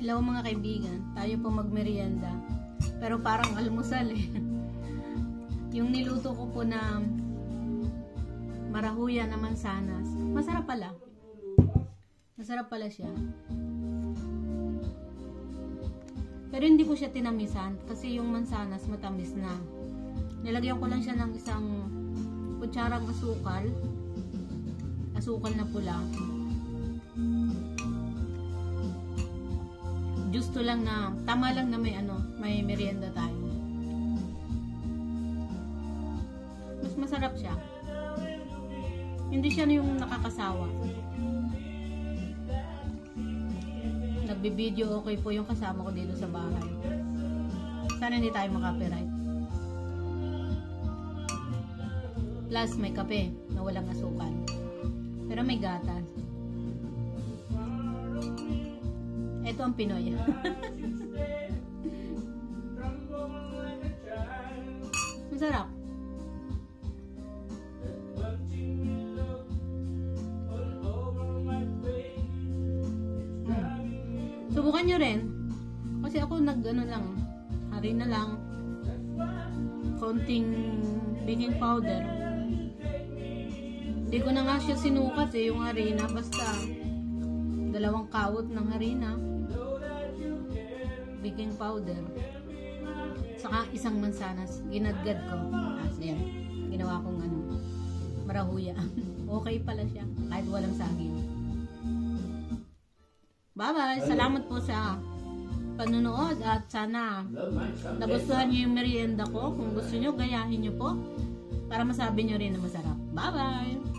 Hello mga kaibigan, tayo po magmerienda. Pero parang almusal eh. Yung niluto ko po na marahuya na mansanas, masarap pala. Masarap pala siya. Pero hindi ko siya tinamisan kasi yung mansanas matamis na. Nilagyan ko lang siya ng isang kutsarang asukal. Asukal na pula. Justo lang na, tama lang na may merienda tayo. Mas masarap siya. Hindi siya yung nakakasawa. Nagbibideo okay po yung kasama ko dito sa bahay. Sana hindi tayo makapiright. Plus may kape na walang asukal. Pero may gatas. Ito ang Pinoy. Masarap. Subukan nyo rin. Kasi ako nag-ano lang. Harina lang. Konting baking powder. Hindi ko na nga siya sinukat yung harina. Basta 2 kawot ng harina. Baking powder. Saka 1 mansanas. Ginadgad ko. Ayan. Ginawa kong marahuya. Okay pala siya. Kahit walang saging. Bye-bye. Salamat po sa panunood at sana nagustuhan niyo yung merienda ko. Kung gusto niyo, gayahin niyo po para masabi niyo rin na masarap. Bye-bye.